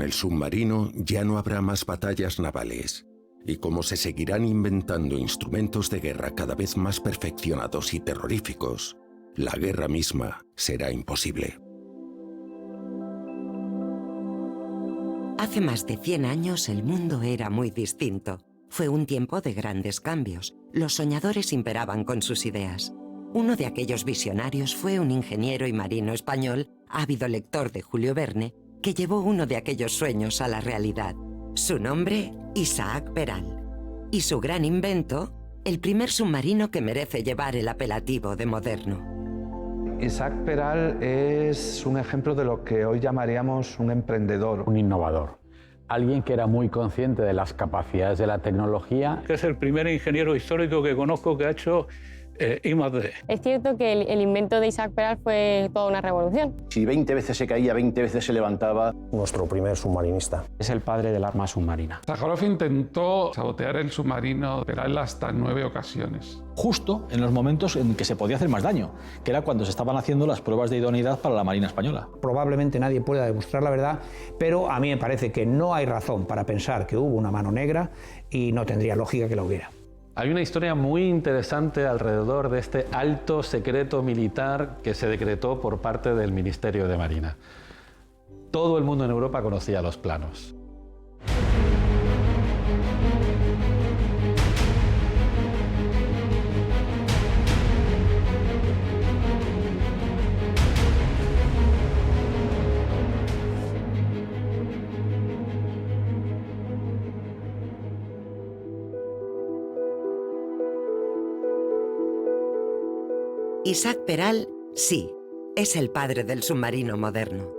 el submarino ya no habrá más batallas navales. Y como se seguirán inventando instrumentos de guerra cada vez más perfeccionados y terroríficos, la guerra misma será imposible. Hace más de 100 años el mundo era muy distinto. Fue un tiempo de grandes cambios. Los soñadores imperaban con sus ideas. Uno de aquellos visionarios fue un ingeniero y marino español, ávido lector de Julio Verne, que llevó uno de aquellos sueños a la realidad. Su nombre, Isaac Peral. Y su gran invento, el primer submarino que merece llevar el apelativo de moderno. Isaac Peral es un ejemplo de lo que hoy llamaríamos un emprendedor. Un innovador. Alguien que era muy consciente de las capacidades de la tecnología. Es el primer ingeniero histórico que conozco que ha hecho I+D. Es cierto que el invento de Isaac Peral fue toda una revolución. Si 20 veces se caía, 20 veces se levantaba. Nuestro primer submarinista. Es el padre del arma submarina. Sakharov intentó sabotear el submarino Peral hasta 9 ocasiones. Justo en los momentos en que se podía hacer más daño, que era cuando se estaban haciendo las pruebas de idoneidad para la Marina Española. Probablemente nadie pueda demostrar la verdad, pero a mí me parece que no hay razón para pensar que hubo una mano negra y no tendría lógica que la hubiera. Hay una historia muy interesante alrededor de este alto secreto militar que se decretó por parte del Ministerio de Marina. Todo el mundo en Europa conocía los planos. Isaac Peral, sí, es el padre del submarino moderno.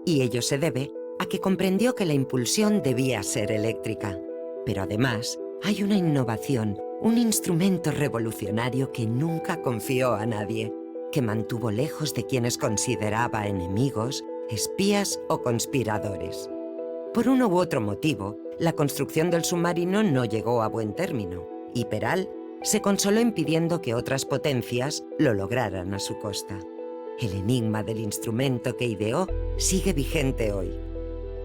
Y ello se debe a que comprendió que la impulsión debía ser eléctrica. Pero además, hay una innovación, un instrumento revolucionario que nunca confió a nadie, que mantuvo lejos de quienes consideraba enemigos, espías o conspiradores. Por uno u otro motivo, la construcción del submarino no llegó a buen término, y Peral se consoló impidiendo que otras potencias lo lograran a su costa. El enigma del instrumento que ideó sigue vigente hoy.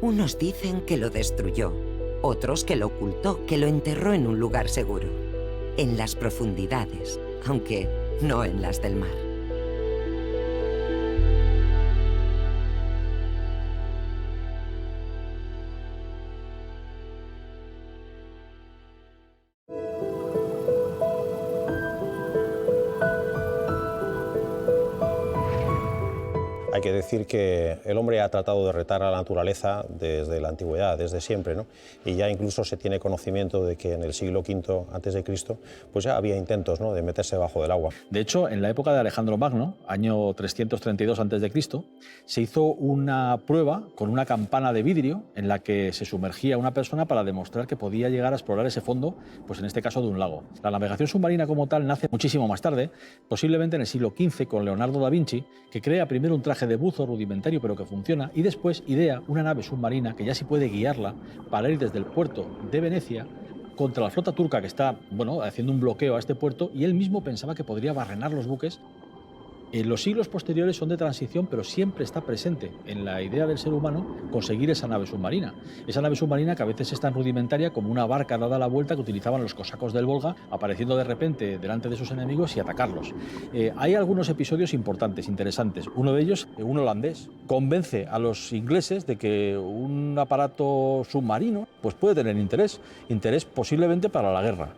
Unos dicen que lo destruyó, otros que lo ocultó, que lo enterró en un lugar seguro, en las profundidades, aunque no en las del mar. Hay que decir que el hombre ha tratado de retar a la naturaleza desde la antigüedad, desde siempre, ¿no? Y ya incluso se tiene conocimiento de que en el siglo V a.C. pues ya había intentos, ¿no?, de meterse bajo del agua. De hecho, en la época de Alejandro Magno, año 332 a.C., se hizo una prueba con una campana de vidrio en la que se sumergía una persona para demostrar que podía llegar a explorar ese fondo, pues en este caso de un lago. La navegación submarina como tal nace muchísimo más tarde, posiblemente en el siglo XV con Leonardo da Vinci, que crea primero un traje de buzo rudimentario pero que funciona, y después idea una nave submarina que ya sí puede guiarla para ir desde el puerto de Venecia contra la flota turca que está, bueno, haciendo un bloqueo a este puerto, y él mismo pensaba que podría barrenar los buques. Los siglos posteriores son de transición, pero siempre está presente en la idea del ser humano conseguir esa nave submarina. Esa nave submarina que a veces es tan rudimentaria como una barca dada la vuelta que utilizaban los cosacos del Volga, apareciendo de repente delante de sus enemigos y atacarlos. Hay algunos episodios importantes, interesantes. Uno de ellos, un holandés, convence a los ingleses de que un aparato submarino pues puede tener interés posiblemente para la guerra.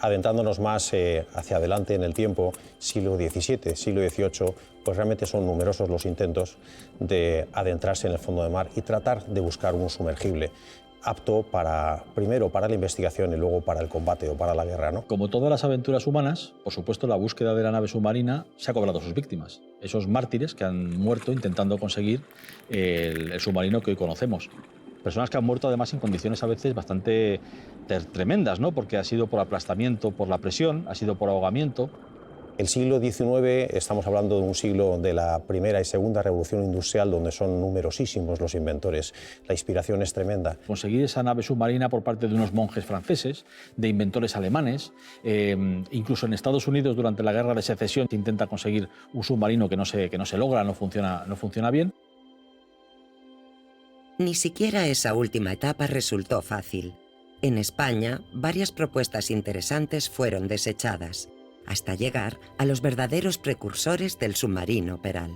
Adentrándonos más hacia adelante en el tiempo, siglo XVII, siglo XVIII, pues realmente son numerosos los intentos de adentrarse en el fondo del mar y tratar de buscar un sumergible apto primero para la investigación y luego para el combate o para la guerra, ¿no? Como todas las aventuras humanas, por supuesto, la búsqueda de la nave submarina se ha cobrado sus víctimas, esos mártires que han muerto intentando conseguir el submarino que hoy conocemos. Personas que han muerto además en condiciones a veces bastante tremendas, ¿no? Porque ha sido por aplastamiento, por la presión, ha sido por ahogamiento. El siglo XIX, estamos hablando de un siglo de la primera y segunda revolución industrial, donde son numerosísimos los inventores. La inspiración es tremenda. Conseguir esa nave submarina por parte de unos monjes franceses, de inventores alemanes, incluso en Estados Unidos durante la Guerra de Secesión se intenta conseguir un submarino que no se logra, no funciona bien. Ni siquiera esa última etapa resultó fácil. En España, varias propuestas interesantes fueron desechadas, hasta llegar a los verdaderos precursores del submarino Peral.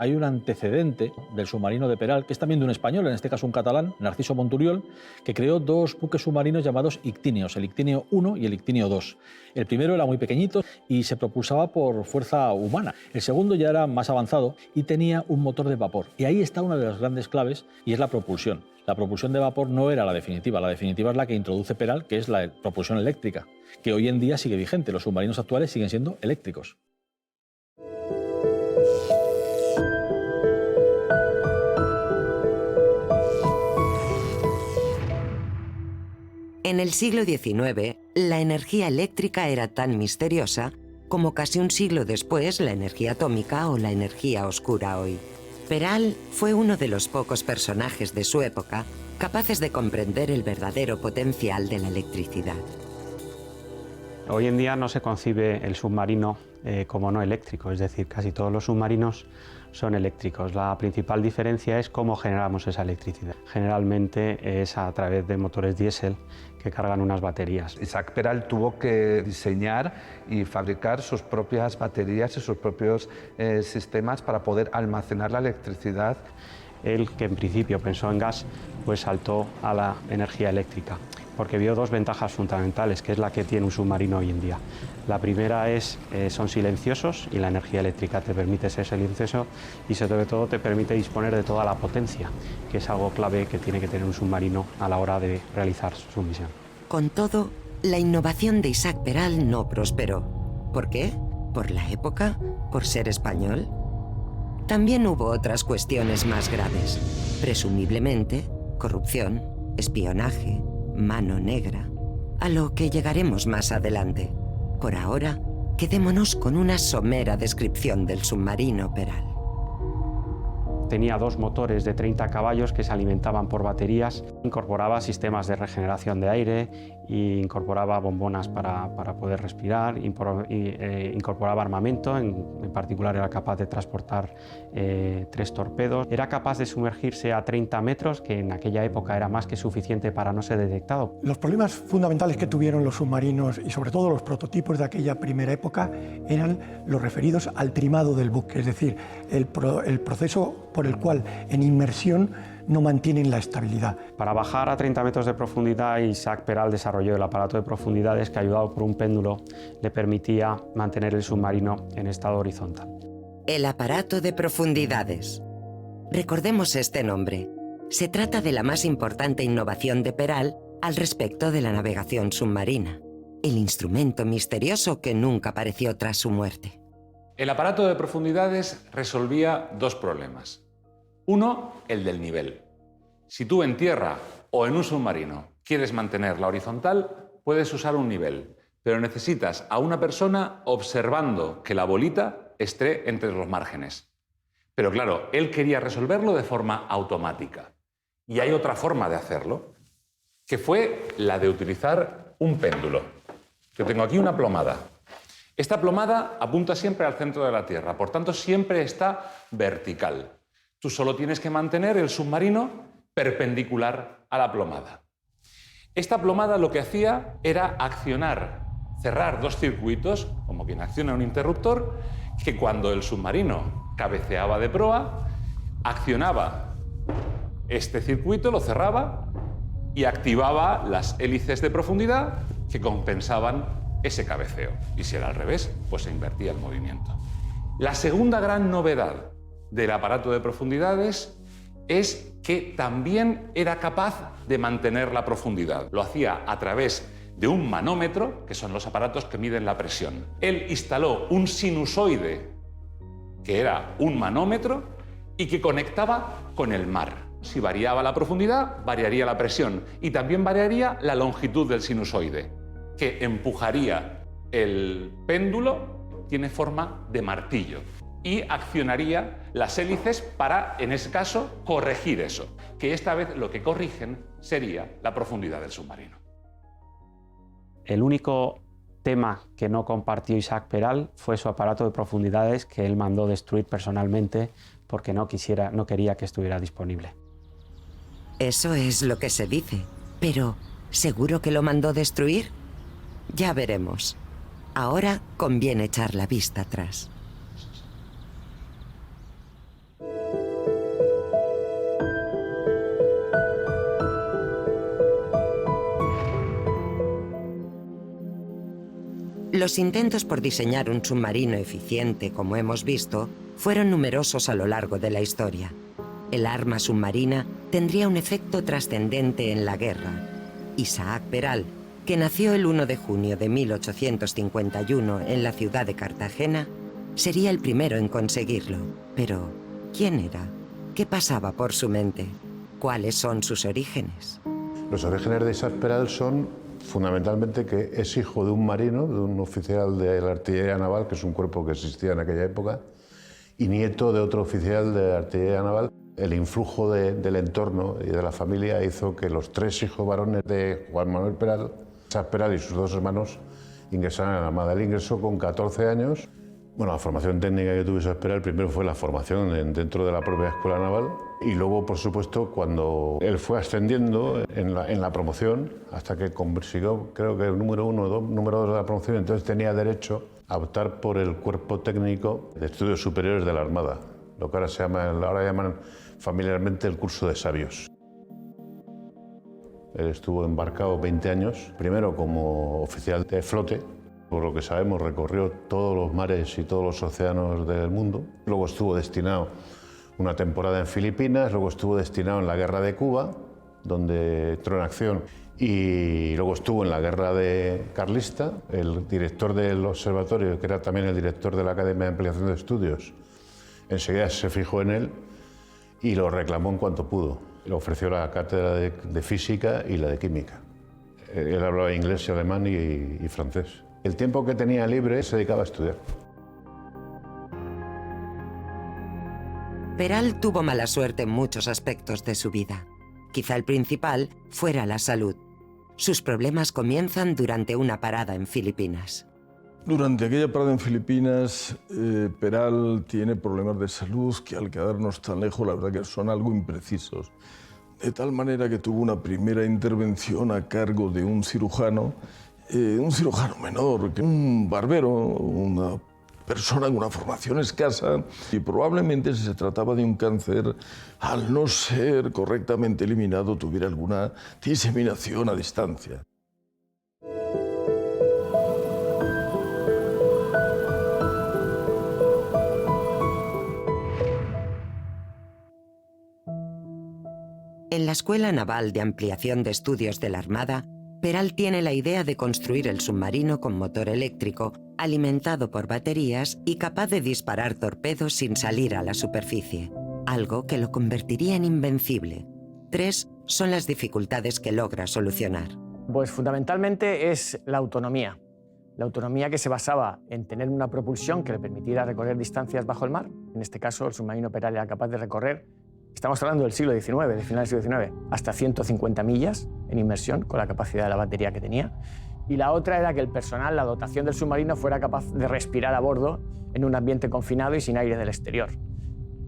Hay un antecedente del submarino de Peral, que es también de un español, en este caso un catalán, Narciso Monturiol, que creó dos buques submarinos llamados Ictíneos, el Ictíneo I y el Ictíneo II. El primero era muy pequeñito y se propulsaba por fuerza humana. El segundo ya era más avanzado y tenía un motor de vapor. Y ahí está una de las grandes claves, y es la propulsión. La propulsión de vapor no era la definitiva es la que introduce Peral, que es la propulsión eléctrica, que hoy en día sigue vigente. Los submarinos actuales siguen siendo eléctricos. En el siglo XIX, la energía eléctrica era tan misteriosa como casi un siglo después la energía atómica o la energía oscura hoy. Peral fue uno de los pocos personajes de su época capaces de comprender el verdadero potencial de la electricidad. Hoy en día no se concibe el submarino como no eléctrico, es decir, casi todos los submarinos son eléctricos. La principal diferencia es cómo generamos esa electricidad. Generalmente es a través de motores diésel que cargan unas baterías. Isaac Peral tuvo que diseñar y fabricar sus propias baterías y sus propios sistemas para poder almacenar la electricidad. Él, que en principio pensó en gas, pues saltó a la energía eléctrica, porque vio dos ventajas fundamentales, que es la que tiene un submarino hoy en día. La primera es, son silenciosos y la energía eléctrica te permite ser silencioso y sobre todo te permite disponer de toda la potencia, que es algo clave que tiene que tener un submarino a la hora de realizar su misión. Con todo, la innovación de Isaac Peral no prosperó. ¿Por qué? ¿Por la época? ¿Por ser español? También hubo otras cuestiones más graves. Presumiblemente, corrupción, espionaje, mano negra, a lo que llegaremos más adelante. Por ahora, quedémonos con una somera descripción del submarino Peral. Tenía dos motores de 30 caballos que se alimentaban por baterías, incorporaba sistemas de regeneración de aire, e incorporaba bombonas para poder respirar, incorporaba armamento, en particular era capaz de transportar 3 torpedos. Era capaz de sumergirse a 30 metros, que en aquella época era más que suficiente para no ser detectado. Los problemas fundamentales que tuvieron los submarinos y sobre todo los prototipos de aquella primera época eran los referidos al trimado del buque, es decir, el proceso por el cual en inmersión no mantienen la estabilidad. Para bajar a 30 metros de profundidad, Isaac Peral desarrolló el aparato de profundidades que, ayudado por un péndulo, le permitía mantener el submarino en estado horizontal. El aparato de profundidades. Recordemos este nombre. Se trata de la más importante innovación de Peral al respecto de la navegación submarina. El instrumento misterioso que nunca apareció tras su muerte. El aparato de profundidades resolvía dos problemas. Uno, el del nivel. Si tú en tierra o en un submarino quieres mantenerla horizontal, puedes usar un nivel, pero necesitas a una persona observando que la bolita esté entre los márgenes. Pero claro, él quería resolverlo de forma automática. Y hay otra forma de hacerlo, que fue la de utilizar un péndulo. Yo tengo aquí una plomada. Esta plomada apunta siempre al centro de la Tierra, por tanto siempre está vertical. Tú solo tienes que mantener el submarino perpendicular a la plomada. Esta plomada lo que hacía era accionar, cerrar dos circuitos, como quien acciona un interruptor, que cuando el submarino cabeceaba de proa, accionaba este circuito, lo cerraba y activaba las hélices de profundidad que compensaban ese cabeceo. Y si era al revés, pues se invertía el movimiento. La segunda gran novedad del aparato de profundidades es que también era capaz de mantener la profundidad. Lo hacía a través de un manómetro, que son los aparatos que miden la presión. Él instaló un sinusoide, que era un manómetro, y que conectaba con el mar. Si variaba la profundidad, variaría la presión y también variaría la longitud del sinusoide, que empujaría el péndulo, tiene forma de martillo, y accionaría las hélices para, en ese caso, corregir eso, que esta vez lo que corrigen sería la profundidad del submarino. El único tema que no compartió Isaac Peral fue su aparato de profundidades, que él mandó destruir personalmente porque no quería que estuviera disponible. Eso es lo que se dice. Pero, ¿seguro que lo mandó destruir? Ya veremos. Ahora conviene echar la vista atrás. Los intentos por diseñar un submarino eficiente, como hemos visto, fueron numerosos a lo largo de la historia. El arma submarina tendría un efecto trascendente en la guerra. Isaac Peral, que nació el 1 de junio de 1851 en la ciudad de Cartagena, sería el primero en conseguirlo. Pero, ¿quién era? ¿Qué pasaba por su mente? ¿Cuáles son sus orígenes? Los orígenes de Isaac Peral son fundamentalmente que es hijo de un marino, de un oficial de la artillería naval, que es un cuerpo que existía en aquella época, y nieto de otro oficial de la artillería naval. El influjo del entorno y de la familia hizo que los tres hijos varones de Juan Manuel Peral, Isaac Peral y sus dos hermanos, ingresaran a la Armada. Él ingresó con 14 años. Bueno, la formación técnica que tuvo Isaac Peral primero fue la formación dentro de la propia Escuela Naval y luego, por supuesto, cuando él fue ascendiendo en la promoción hasta que consiguió, creo que el número 1 o número 2 de la promoción, entonces tenía derecho a optar por el cuerpo técnico de estudios superiores de la Armada, lo que ahora llaman familiarmente el curso de sabios. Él estuvo embarcado 20 años, primero como oficial de flote. Por lo que sabemos, recorrió todos los mares y todos los océanos del mundo. Luego estuvo destinado una temporada en Filipinas, luego estuvo destinado en la Guerra de Cuba, donde entró en acción, y luego estuvo en la Guerra de Carlista. El director del observatorio, que era también el director de la Academia de Ampliación de Estudios, enseguida se fijó en él y lo reclamó en cuanto pudo. Le ofreció la cátedra de física y la de química. Él hablaba inglés, alemán y francés. El tiempo que tenía libre se dedicaba a estudiar. Peral tuvo mala suerte en muchos aspectos de su vida. Quizá el principal fuera la salud. Sus problemas comienzan durante una parada en Filipinas. Durante aquella parada en Filipinas, Peral tiene problemas de salud que, al quedarnos tan lejos, la verdad que son algo imprecisos. De tal manera que tuvo una primera intervención a cargo de un cirujano menor, un barbero, una persona con una formación escasa, y probablemente, si se trataba de un cáncer, al no ser correctamente eliminado, tuviera alguna diseminación a distancia. En la Escuela Naval de Ampliación de Estudios de la Armada, Peral tiene la idea de construir el submarino con motor eléctrico, alimentado por baterías y capaz de disparar torpedos sin salir a la superficie, algo que lo convertiría en invencible. 3 son las dificultades que logra solucionar. Pues fundamentalmente es la autonomía. La autonomía que se basaba en tener una propulsión que le permitiera recorrer distancias bajo el mar. En este caso, el submarino Peral era capaz de recorrer, estamos hablando del siglo XIX, del final del siglo XIX, hasta 150 millas en inmersión con la capacidad de la batería que tenía. Y la otra era que el personal, la dotación del submarino, fuera capaz de respirar a bordo en un ambiente confinado y sin aire del exterior.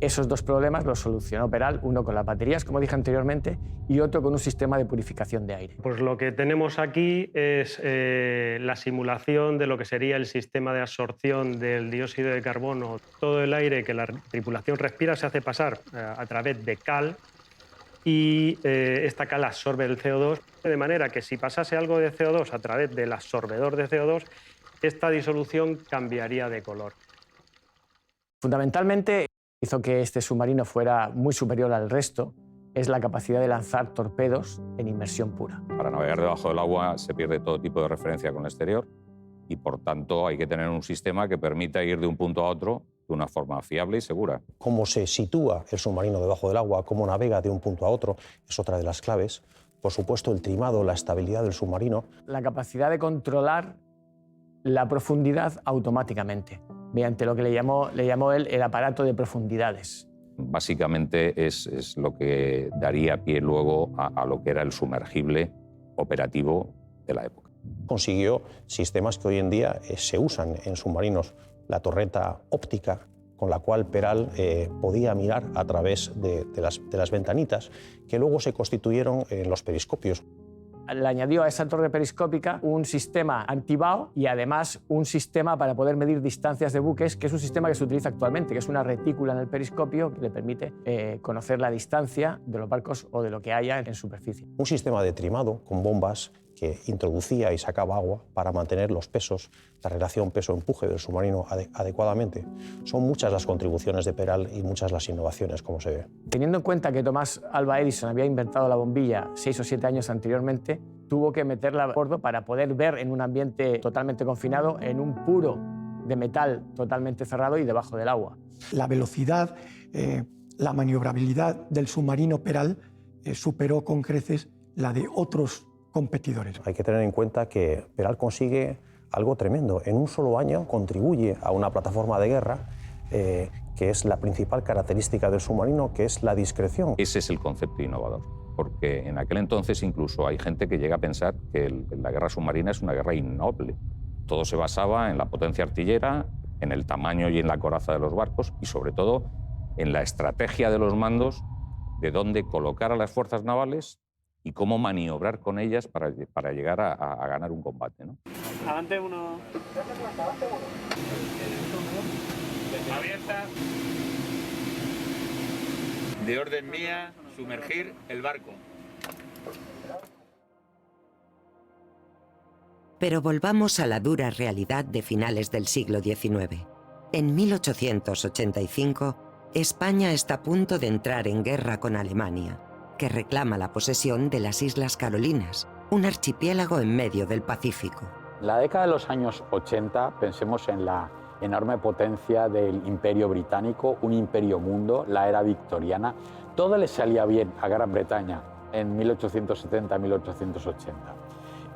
Esos dos problemas los solucionó Peral, uno con las baterías, como dije anteriormente, y otro con un sistema de purificación de aire. Pues lo que tenemos aquí es la simulación de lo que sería el sistema de absorción del dióxido de carbono. Todo el aire que la tripulación respira se hace pasar a través de cal, y esta cal absorbe el CO2, de manera que si pasase algo de CO2 a través del absorbedor de CO2, esta disolución cambiaría de color. Fundamentalmente, hizo que este submarino fuera muy superior al resto, es la capacidad de lanzar torpedos en inmersión pura. Para navegar debajo del agua se pierde todo tipo de referencia con el exterior y, por tanto, hay que tener un sistema que permita ir de un punto a otro de una forma fiable y segura. Cómo se sitúa el submarino debajo del agua, cómo navega de un punto a otro, es otra de las claves. Por supuesto, el trimado, la estabilidad del submarino. La capacidad de controlar la profundidad automáticamente, mediante lo que le llamó él el aparato de profundidades. Básicamente es lo que daría pie luego a lo que era el sumergible operativo de la época. Consiguió sistemas que hoy en día se usan en submarinos, la torreta óptica, con la cual Peral podía mirar a través de las ventanitas, que luego se constituyeron en los periscopios. Le añadió a esa torre periscópica un sistema antibao y además un sistema para poder medir distancias de buques, que es un sistema que se utiliza actualmente, que es una retícula en el periscopio que le permite conocer la distancia de los barcos o de lo que haya en superficie. Un sistema de trimado con bombas que introducía y sacaba agua para mantener los pesos, la relación peso-empuje del submarino adecuadamente. Son muchas las contribuciones de Peral y muchas las innovaciones, como se ve. Teniendo en cuenta que Thomas Alva Edison había inventado la bombilla 6 o 7 años anteriormente, tuvo que meterla a bordo para poder ver en un ambiente totalmente confinado, en un puro de metal totalmente cerrado y debajo del agua. La velocidad, la maniobrabilidad del submarino Peral superó con creces la de otros competidores. Hay que tener en cuenta que Peral consigue algo tremendo. En un solo año contribuye a una plataforma de guerra que es la principal característica del submarino, que es la discreción. Ese es el concepto innovador, porque en aquel entonces incluso hay gente que llega a pensar que la guerra submarina es una guerra innoble. Todo se basaba en la potencia artillera, en el tamaño y en la coraza de los barcos y sobre todo en la estrategia de los mandos, de dónde colocar a las fuerzas navales y cómo maniobrar con ellas para llegar a ganar un combate, ¿no? Adelante uno. Abierta. De orden mía, sumergir el barco. Pero volvamos a la dura realidad de finales del siglo XIX. En 1885, España está a punto de entrar en guerra con Alemania, que reclama la posesión de las Islas Carolinas, un archipiélago en medio del Pacífico. En la década de los años 80, pensemos en la enorme potencia del Imperio Británico, un imperio mundo, la era victoriana. Todo le salía bien a Gran Bretaña en 1870-1880.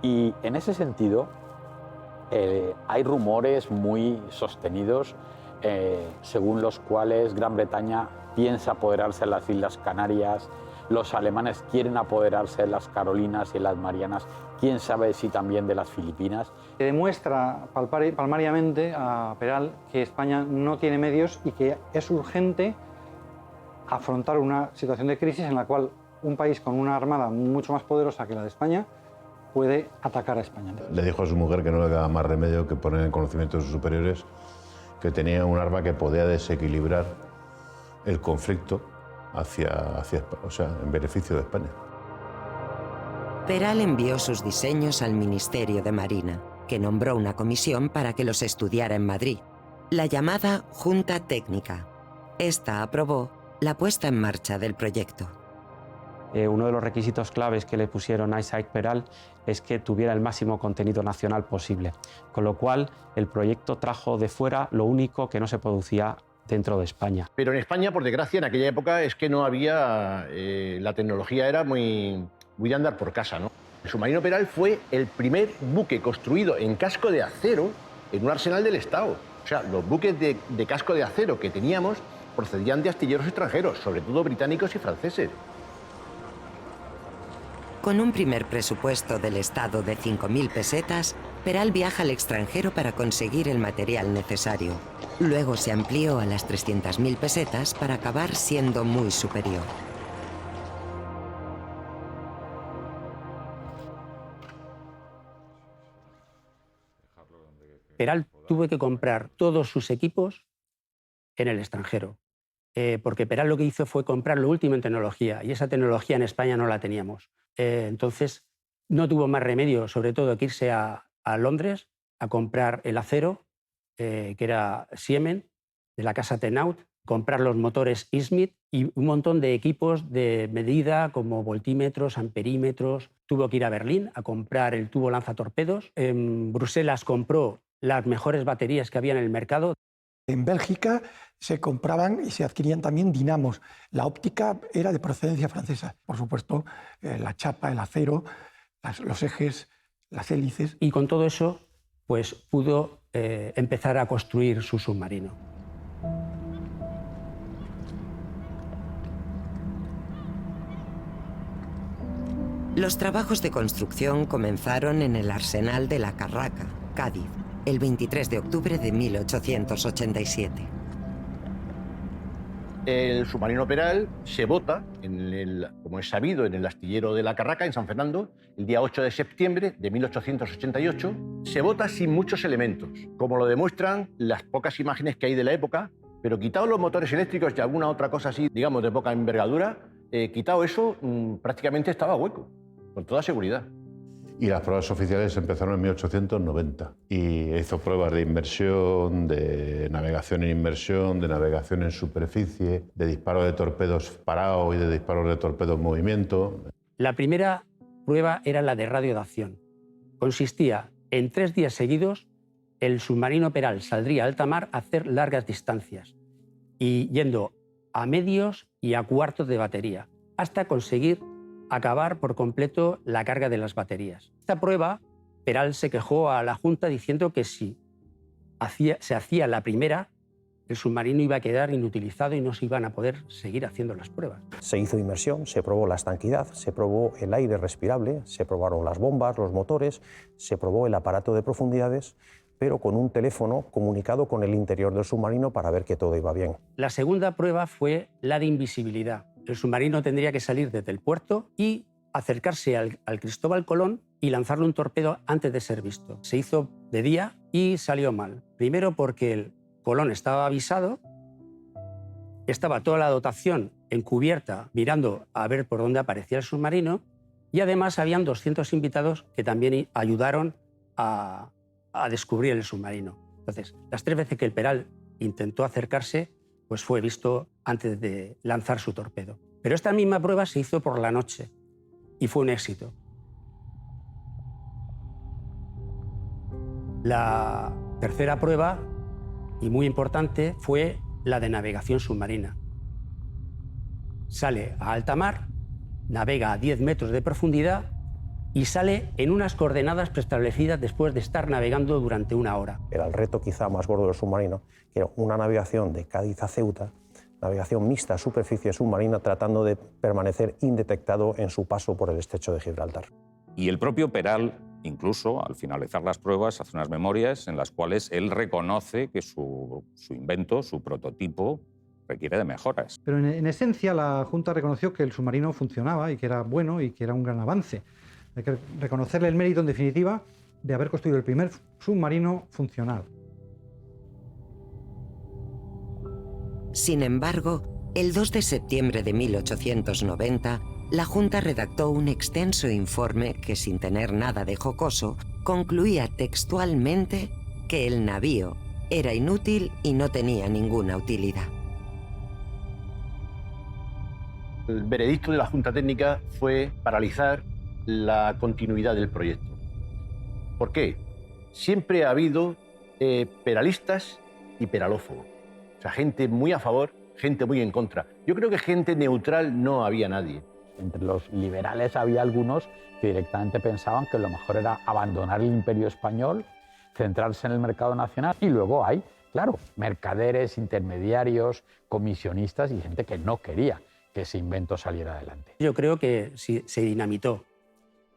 Y en ese sentido, hay rumores muy sostenidos según los cuales Gran Bretaña piensa apoderarse de las Islas Canarias, los alemanes quieren apoderarse de las Carolinas y las Marianas, quién sabe si también de las Filipinas. Demuestra palmariamente a Peral que España no tiene medios y que es urgente afrontar una situación de crisis en la cual un país con una armada mucho más poderosa que la de España puede atacar a España. Le dijo a su mujer que no le quedaba más remedio que poner en conocimiento de sus superiores que tenía un arma que podía desequilibrar el conflicto en beneficio de España. Peral envió sus diseños al Ministerio de Marina, que nombró una comisión para que los estudiara en Madrid, la llamada Junta Técnica. Esta aprobó la puesta en marcha del proyecto. Uno de los requisitos claves que le pusieron a Isaac Peral es que tuviera el máximo contenido nacional posible, con lo cual el proyecto trajo de fuera lo único que no se producía dentro de España. Pero en España, por desgracia, en aquella época es que no había... la tecnología era muy de andar por casa, ¿no? El submarino Peral fue el primer buque construido en casco de acero en un arsenal del Estado. O sea, los buques de casco de acero que teníamos procedían de astilleros extranjeros, sobre todo británicos y franceses. Con un primer presupuesto del Estado de 5.000 pesetas, Peral viaja al extranjero para conseguir el material necesario. Luego se amplió a las 300.000 pesetas para acabar siendo muy superior. Peral tuvo que comprar todos sus equipos en el extranjero, porque Peral lo que hizo fue comprar lo último en tecnología, y esa tecnología en España no la teníamos. Entonces no tuvo más remedio, sobre todo, que irse a Londres a comprar el acero, que era Siemens, de la casa Tenaut, comprar los motores Smith y un montón de equipos de medida como voltímetros, amperímetros. Tuvo que ir a Berlín a comprar el tubo lanzatorpedos. En Bruselas compró las mejores baterías que había en el mercado. En Bélgica se compraban y se adquirían también dinamos. La óptica era de procedencia francesa. Por supuesto, la chapa, el acero, los ejes, las hélices. Y con todo eso, pues pudo empezar a construir su submarino. Los trabajos de construcción comenzaron en el arsenal de La Carraca, Cádiz, el 23 de octubre de 1887. El submarino Peral se bota, como es sabido, en el astillero de La Carraca, en San Fernando, el día 8 de septiembre de 1888. Se bota sin muchos elementos, como lo demuestran las pocas imágenes que hay de la época, pero quitados los motores eléctricos y alguna otra cosa así, digamos, de poca envergadura, quitado eso, prácticamente estaba hueco, con toda seguridad. Y las pruebas oficiales empezaron en 1890 y hizo pruebas de inmersión, de navegación en inmersión, de navegación en superficie, de disparo de torpedos parados y de disparos de torpedos en movimiento. La primera prueba era la de radio de acción. Consistía en 3 días seguidos, el submarino Peral saldría a alta mar a hacer largas distancias y yendo a medios y a cuartos de batería, hasta conseguir acabar por completo la carga de las baterías. Esta prueba, Peral se quejó a la Junta diciendo que si se hacía la primera, el submarino iba a quedar inutilizado y no se iban a poder seguir haciendo las pruebas. Se hizo inmersión, se probó la estanquidad, se probó el aire respirable, se probaron las bombas, los motores, se probó el aparato de profundidades, pero con un teléfono comunicado con el interior del submarino para ver que todo iba bien. La segunda prueba fue la de invisibilidad. El submarino tendría que salir desde el puerto y acercarse al Cristóbal Colón y lanzarle un torpedo antes de ser visto. Se hizo de día y salió mal. Primero porque el Colón estaba avisado, estaba toda la dotación encubierta mirando a ver por dónde aparecía el submarino y además habían 200 invitados que también ayudaron a descubrir el submarino. Entonces, las 3 veces que el Peral intentó acercarse, pues fue visto antes de lanzar su torpedo. Pero esta misma prueba se hizo por la noche y fue un éxito. La tercera prueba, y muy importante, fue la de navegación submarina. Sale a alta mar, navega a 10 metros de profundidad y sale en unas coordenadas preestablecidas después de estar navegando durante 1 hora. Era el reto quizá más gordo del submarino, que era una navegación de Cádiz a Ceuta, navegación mixta superficie submarina, tratando de permanecer indetectado en su paso por el estrecho de Gibraltar. Y el propio Peral, incluso al finalizar las pruebas, hace unas memorias en las cuales él reconoce que su invento, su prototipo, requiere de mejoras. Pero en esencia la Junta reconoció que el submarino funcionaba y que era bueno y que era un gran avance. Hay que reconocerle el mérito, en definitiva, de haber construido el primer submarino funcional. Sin embargo, el 2 de septiembre de 1890, la Junta redactó un extenso informe que, sin tener nada de jocoso, concluía textualmente que el navío era inútil y no tenía ninguna utilidad. El veredicto de la Junta Técnica fue paralizar la continuidad del proyecto. ¿Por qué? Siempre ha habido peralistas y peralófobos. O sea, gente muy a favor, gente muy en contra. Yo creo que gente neutral no había nadie. Entre los liberales había algunos que directamente pensaban que lo mejor era abandonar el imperio español, centrarse en el mercado nacional, y luego hay, claro, mercaderes, intermediarios, comisionistas y gente que no quería que ese invento saliera adelante. Yo creo que sí, se dinamitó.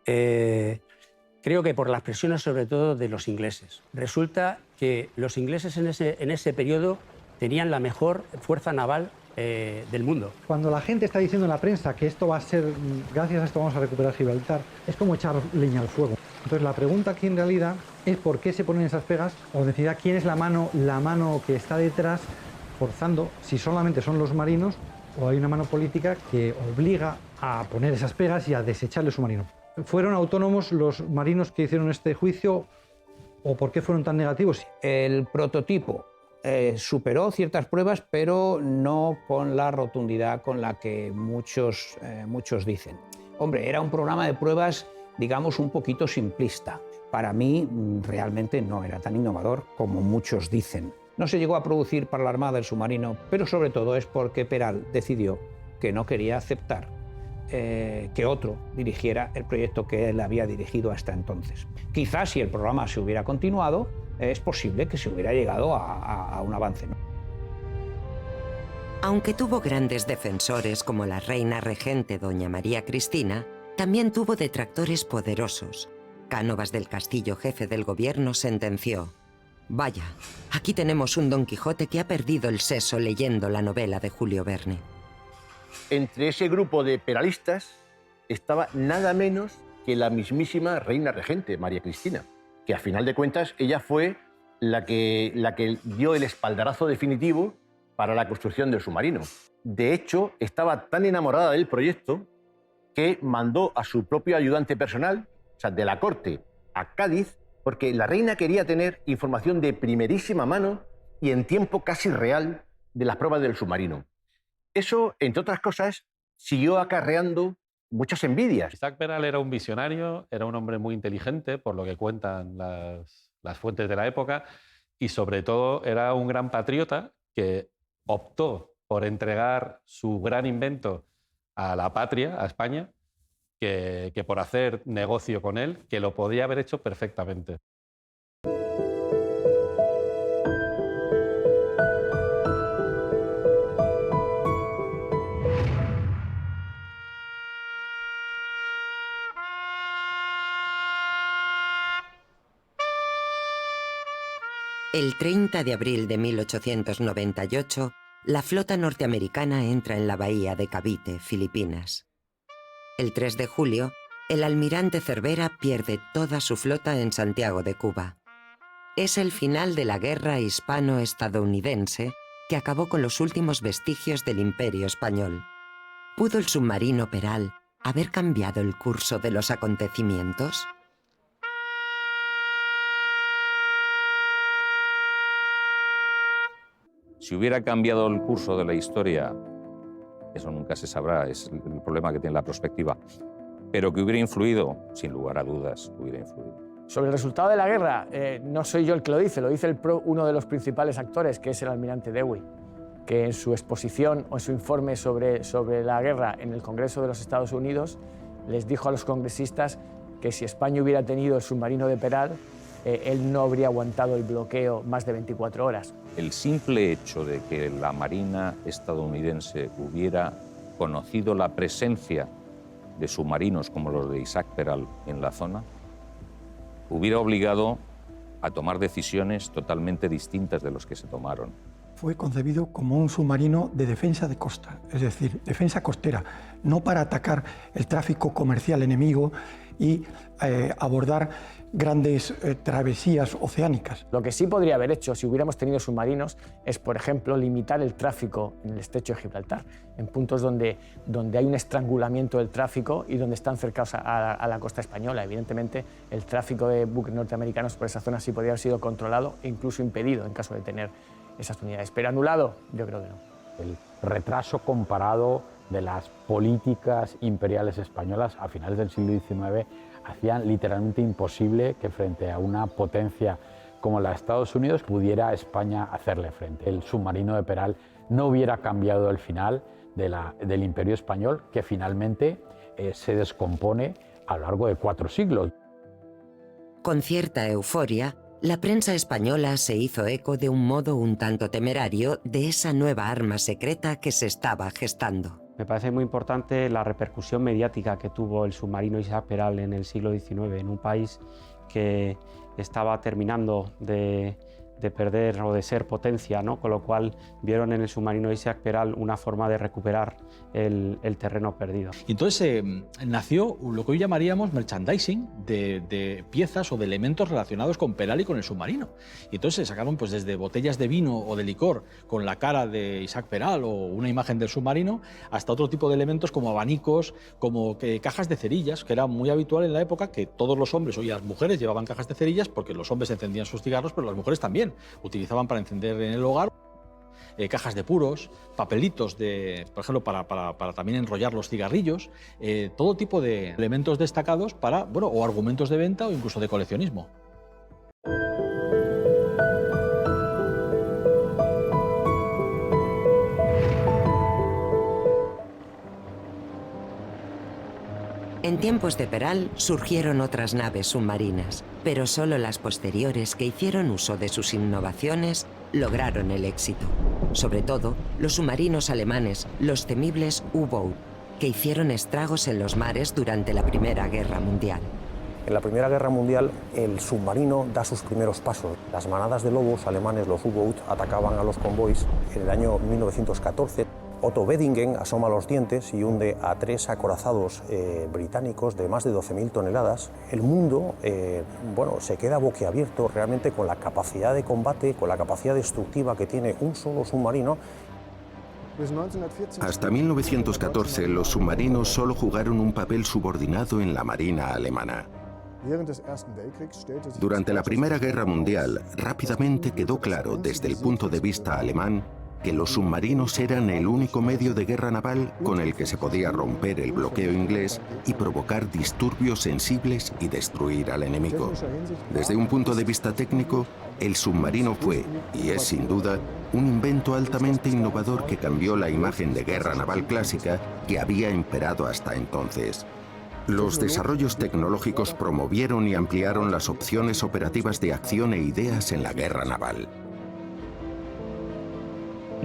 Creo que por las presiones sobre todo de los ingleses. Resulta que los ingleses en ese periodo tenían la mejor fuerza naval del mundo. Cuando la gente está diciendo en la prensa que esto va a ser, gracias a esto vamos a recuperar Gibraltar, es como echar leña al fuego. Entonces la pregunta aquí en realidad es por qué se ponen esas pegas, o decir quién es la mano que está detrás forzando, si solamente son los marinos o hay una mano política que obliga a poner esas pegas y a desechar el submarino. ¿Fueron autónomos los marinos que hicieron este juicio o por qué fueron tan negativos? El prototipo superó ciertas pruebas, pero no con la rotundidad con la que muchos dicen. Hombre, era un programa de pruebas, digamos, un poquito simplista. Para mí, realmente no era tan innovador como muchos dicen. No se llegó a producir para la Armada el submarino, pero sobre todo es porque Peral decidió que no quería aceptar que otro dirigiera el proyecto que él había dirigido hasta entonces. Quizás si el programa se hubiera continuado, es posible que se hubiera llegado a un avance, ¿no? Aunque tuvo grandes defensores como la reina regente doña María Cristina, también tuvo detractores poderosos. Cánovas del Castillo, jefe del gobierno, sentenció: «Vaya, aquí tenemos un Don Quijote que ha perdido el seso leyendo la novela de Julio Verne». Entre ese grupo de peralistas estaba nada menos que la mismísima reina regente, María Cristina, que a final de cuentas ella fue la que dio el espaldarazo definitivo para la construcción del submarino. De hecho, estaba tan enamorada del proyecto que mandó a su propio ayudante personal, o sea, de la corte, a Cádiz, porque la reina quería tener información de primerísima mano y en tiempo casi real de las pruebas del submarino. Eso, entre otras cosas, siguió acarreando muchas envidias. Isaac Peral era un visionario, era un hombre muy inteligente, por lo que cuentan las fuentes de la época, y sobre todo era un gran patriota que optó por entregar su gran invento a la patria, a España, que por hacer negocio con él, que lo podía haber hecho perfectamente. El 30 de abril de 1898, la flota norteamericana entra en la bahía de Cavite, Filipinas. El 3 de julio, el almirante Cervera pierde toda su flota en Santiago de Cuba. Es el final de la guerra hispano-estadounidense que acabó con los últimos vestigios del Imperio español. ¿Pudo el submarino Peral haber cambiado el curso de los acontecimientos? Si hubiera cambiado el curso de la historia, eso nunca se sabrá, es el problema que tiene la perspectiva. Pero que hubiera influido, sin lugar a dudas, hubiera influido. Sobre el resultado de la guerra, no soy yo el que lo dice uno de los principales actores, que es el almirante Dewey, que en su exposición o en su informe sobre la guerra en el Congreso de los Estados Unidos les dijo a los congresistas que si España hubiera tenido el submarino de Peral, él no habría aguantado el bloqueo más de 24 horas. El simple hecho de que la Marina estadounidense hubiera conocido la presencia de submarinos como los de Isaac Peral en la zona, hubiera obligado a tomar decisiones totalmente distintas de los que se tomaron. Fue concebido como un submarino de defensa de costa, es decir, defensa costera, no para atacar el tráfico comercial enemigo y abordar grandes travesías oceánicas. Lo que sí podría haber hecho si hubiéramos tenido submarinos es, por ejemplo, limitar el tráfico en el estrecho de Gibraltar, en puntos donde hay un estrangulamiento del tráfico y donde están cercanos a la costa española. Evidentemente, el tráfico de buques norteamericanos por esa zona sí podría haber sido controlado e incluso impedido en caso de tener esas unidades. Pero anulado, yo creo que no. El retraso comparado de las políticas imperiales españolas a finales del siglo XIX hacían literalmente imposible que frente a una potencia como la de Estados Unidos pudiera España hacerle frente. El submarino de Peral no hubiera cambiado el final del Imperio español, que finalmente se descompone a lo largo de 4 siglos. Con cierta euforia, la prensa española se hizo eco de un modo un tanto temerario de esa nueva arma secreta que se estaba gestando. Me parece muy importante la repercusión mediática que tuvo el submarino Isaac Peral en el siglo XIX, en un país que estaba terminando de perder o de ser potencia, ¿no? Con lo cual vieron en el submarino Isaac Peral una forma de recuperar el terreno perdido. Y entonces nació lo que hoy llamaríamos merchandising de piezas o de elementos relacionados con Peral y con el submarino. Y entonces sacaron pues, desde botellas de vino o de licor con la cara de Isaac Peral o una imagen del submarino, hasta otro tipo de elementos como abanicos, como cajas de cerillas, que era muy habitual en la época que todos los hombres y las mujeres llevaban cajas de cerillas porque los hombres encendían sus cigarros, pero las mujeres también utilizaban para encender en el hogar. Cajas de puros, papelitos, por ejemplo, para también enrollar los cigarrillos, todo tipo de elementos destacados para, o argumentos de venta o incluso de coleccionismo. En tiempos de Peral surgieron otras naves submarinas, pero solo las posteriores que hicieron uso de sus innovaciones lograron el éxito. Sobre todo, los submarinos alemanes, los temibles U-Boot. que hicieron estragos en los mares durante la Primera Guerra Mundial. En la Primera Guerra Mundial el submarino da sus primeros pasos. Las manadas de lobos alemanes, los U-Boot, atacaban a los convoys en el año 1914. Otto Wedingen asoma los dientes y hunde a 3 acorazados británicos de más de 12.000 toneladas. El mundo se queda boquiabierto realmente con la capacidad de combate, con la capacidad destructiva que tiene un solo submarino. Hasta 1914 los submarinos solo jugaron un papel subordinado en la marina alemana. Durante la Primera Guerra Mundial, rápidamente quedó claro desde el punto de vista alemán que los submarinos eran el único medio de guerra naval con el que se podía romper el bloqueo inglés y provocar disturbios sensibles y destruir al enemigo. Desde un punto de vista técnico, el submarino fue, y es sin duda, un invento altamente innovador que cambió la imagen de guerra naval clásica que había imperado hasta entonces. Los desarrollos tecnológicos promovieron y ampliaron las opciones operativas de acción e ideas en la guerra naval.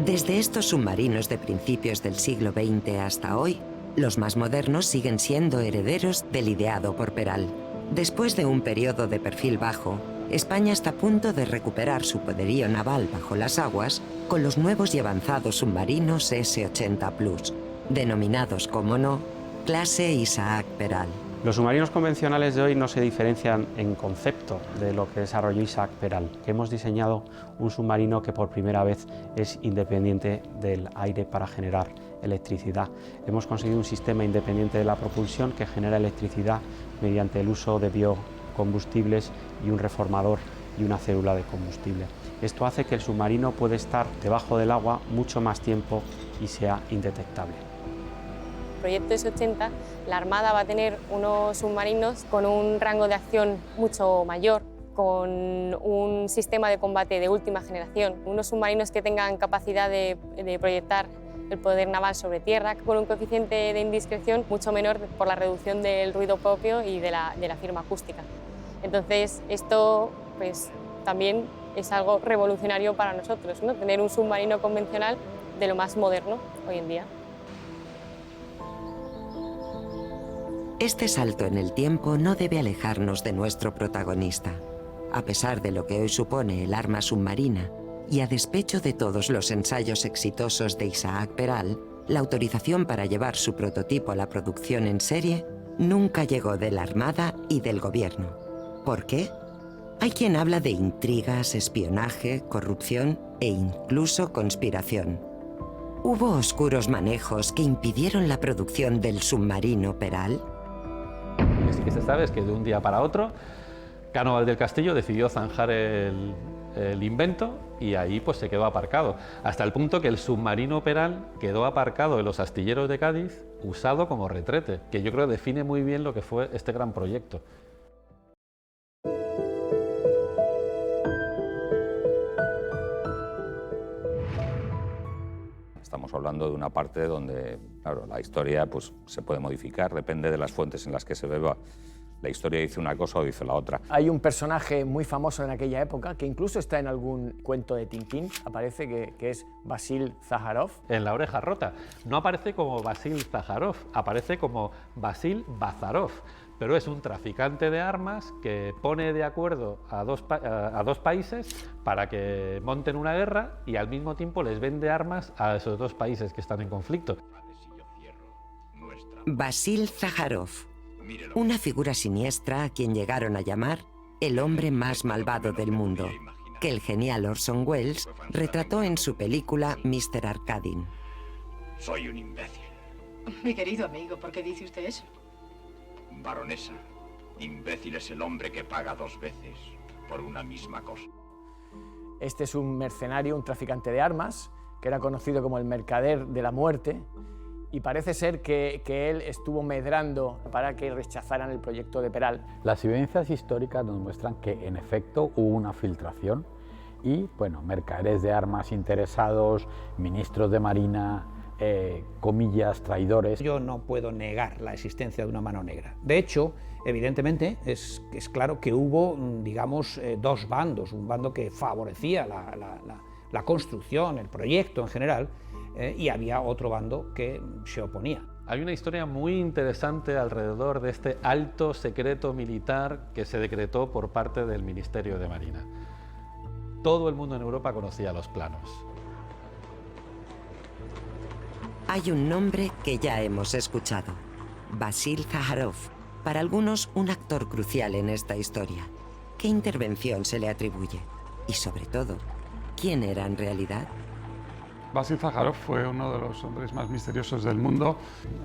Desde estos submarinos de principios del siglo XX hasta hoy, los más modernos siguen siendo herederos del ideado por Peral. Después de un periodo de perfil bajo, España está a punto de recuperar su poderío naval bajo las aguas con los nuevos y avanzados submarinos S-80 Plus, denominados, como no, clase Isaac Peral. Los submarinos convencionales de hoy no se diferencian en concepto de lo que desarrolló Isaac Peral, que hemos diseñado un submarino que por primera vez es independiente del aire para generar electricidad. Hemos conseguido un sistema independiente de la propulsión que genera electricidad mediante el uso de biocombustibles y un reformador y una célula de combustible. Esto hace que el submarino pueda estar debajo del agua mucho más tiempo y sea indetectable. Proyecto S-80, la Armada va a tener unos submarinos con un rango de acción mucho mayor, con un sistema de combate de última generación, unos submarinos que tengan capacidad de proyectar el poder naval sobre tierra, con un coeficiente de indiscreción mucho menor por la reducción del ruido propio y de la firma acústica. Entonces, esto pues, también es algo revolucionario para nosotros, ¿no? Tener un submarino convencional de lo más moderno hoy en día. Este salto en el tiempo no debe alejarnos de nuestro protagonista. A pesar de lo que hoy supone el arma submarina y a despecho de todos los ensayos exitosos de Isaac Peral, la autorización para llevar su prototipo a la producción en serie nunca llegó de la Armada y del Gobierno. ¿Por qué? Hay quien habla de intrigas, espionaje, corrupción e incluso conspiración. ¿Hubo oscuros manejos que impidieron la producción del submarino Peral? Lo que sí que se sabe es que de un día para otro, Cánovas del Castillo decidió zanjar el invento y ahí pues se quedó aparcado, hasta el punto que el submarino Peral quedó aparcado en los astilleros de Cádiz, usado como retrete, que yo creo define muy bien lo que fue este gran proyecto. Estamos hablando de una parte donde, claro, la historia pues, se puede modificar, depende de las fuentes en las que se beba. La historia dice una cosa o dice la otra. Hay un personaje muy famoso en aquella época, que incluso está en algún cuento de Tintín, aparece, que es Basil Zaharov. En La oreja rota. No aparece como Basil Zaharov, aparece como Basil Bazarov. Pero es un traficante de armas que pone de acuerdo a dos países para que monten una guerra y al mismo tiempo les vende armas a esos dos países que están en conflicto. Basil Zaharov, una figura siniestra a quien llegaron a llamar el hombre más malvado del mundo, que el genial Orson Welles retrató en su película Mr. Arkadin. Soy un imbécil. Mi querido amigo, ¿por qué dice usted eso? Baronesa, imbécil es el hombre que paga dos veces por una misma cosa. Este es un mercenario, un traficante de armas, que era conocido como el mercader de la muerte, y parece ser que él estuvo medrando para que rechazaran el proyecto de Peral. Las evidencias históricas nos muestran que, en efecto, hubo una filtración y, bueno, mercaderes de armas interesados, ministros de Marina, comillas, traidores. Yo no puedo negar la existencia de una mano negra. De hecho, evidentemente, es claro que hubo, digamos, dos bandos. Un bando que favorecía la construcción, el proyecto en general, y había otro bando que se oponía. Hay una historia muy interesante alrededor de este alto secreto militar que se decretó por parte del Ministerio de Marina. Todo el mundo en Europa conocía los planos. Hay un nombre que ya hemos escuchado, Vasil Zaharov, para algunos un actor crucial en esta historia. ¿Qué intervención se le atribuye? Y sobre todo, ¿quién era en realidad? Vasil Zaharov fue uno de los hombres más misteriosos del mundo.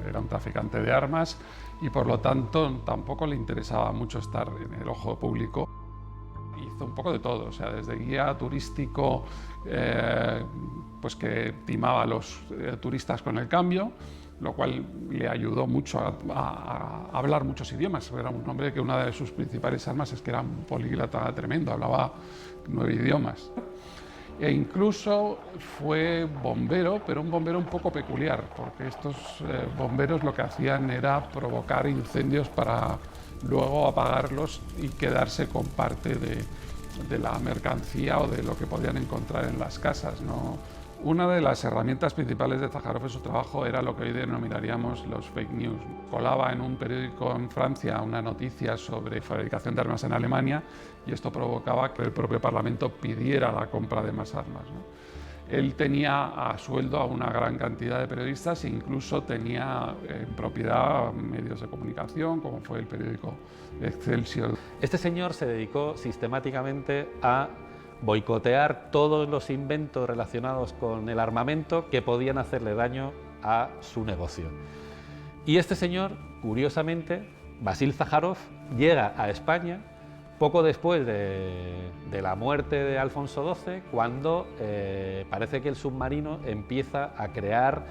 Era un traficante de armas y por lo tanto tampoco le interesaba mucho estar en el ojo público. Hizo un poco de todo, o sea, desde guía turístico, pues que timaba a los turistas con el cambio, lo cual le ayudó mucho a hablar muchos idiomas. Era un hombre que una de sus principales armas es que era un políglota tremendo, hablaba 9 idiomas. E incluso fue bombero, pero un bombero un poco peculiar, porque estos bomberos lo que hacían era provocar incendios para luego apagarlos y quedarse con parte de la mercancía o de lo que podían encontrar en las casas, ¿no? Una de las herramientas principales de Zaharov en su trabajo era lo que hoy denominaríamos los fake news. Colaba en un periódico en Francia una noticia sobre fabricación de armas en Alemania y esto provocaba que el propio Parlamento pidiera la compra de más armas, ¿no? Él tenía a sueldo a una gran cantidad de periodistas e incluso tenía en propiedad medios de comunicación, como fue el periódico Excelsior. Este señor se dedicó sistemáticamente a boicotear todos los inventos relacionados con el armamento que podían hacerle daño a su negocio. Y este señor, curiosamente, Vasil Zaharov, llega a España poco después de la muerte de Alfonso XII, cuando parece que el submarino empieza a crear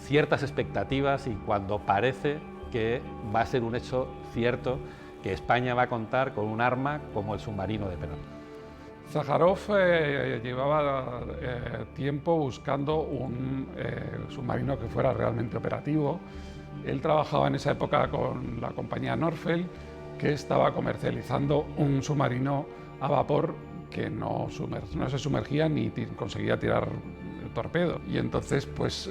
ciertas expectativas y cuando parece que va a ser un hecho cierto que España va a contar con un arma como el submarino de Perón. Zaharov llevaba tiempo buscando un submarino que fuera realmente operativo. Él trabajaba en esa época con la compañía Norfeld, que estaba comercializando un submarino a vapor que no se sumergía ni conseguía tirar torpedo. Y entonces pues,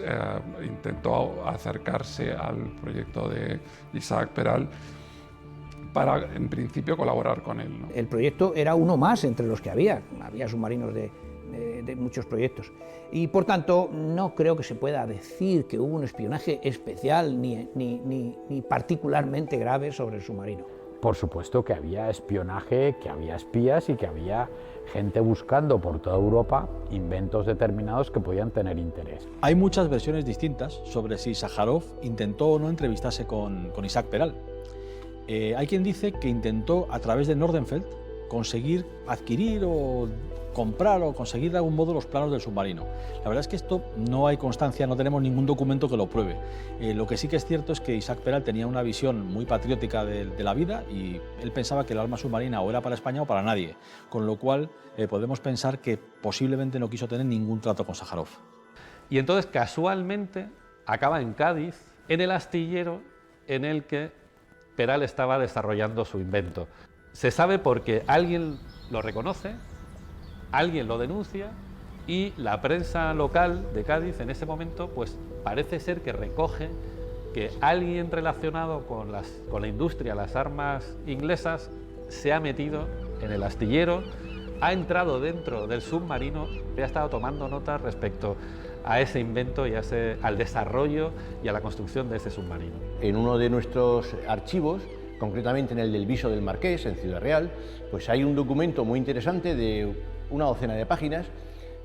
intentó acercarse al proyecto de Isaac Peral para, en principio, colaborar con él, ¿no? El proyecto era uno más entre los que había submarinos de muchos proyectos. Y, por tanto, no creo que se pueda decir que hubo un espionaje especial ni particularmente grave sobre el submarino. Por supuesto que había espionaje, que había espías y que había gente buscando por toda Europa inventos determinados que podían tener interés. Hay muchas versiones distintas sobre si Zaharov intentó o no entrevistarse con Isaac Peral. Hay quien dice que intentó, a través de Nordenfeld, conseguir adquirir o comprar o conseguir de algún modo los planos del submarino. La verdad es que esto no hay constancia, no tenemos ningún documento que lo pruebe. Lo que sí que es cierto es que Isaac Peral tenía una visión muy patriótica de la vida y él pensaba que el arma submarina o era para España o para nadie, con lo cual podemos pensar que posiblemente no quiso tener ningún trato con Zaharov. Y entonces casualmente acaba en Cádiz, en el astillero en el que Peral estaba desarrollando su invento. Se sabe porque alguien lo reconoce, alguien lo denuncia y la prensa local de Cádiz en ese momento pues parece ser que recoge que alguien relacionado con la industria, las armas inglesas, se ha metido en el astillero, ha entrado dentro del submarino y ha estado tomando notas respecto a ese invento y al desarrollo y a la construcción de ese submarino. En uno de nuestros archivos, concretamente en el del Viso del Marqués, en Ciudad Real, pues hay un documento muy interesante de una docena de páginas,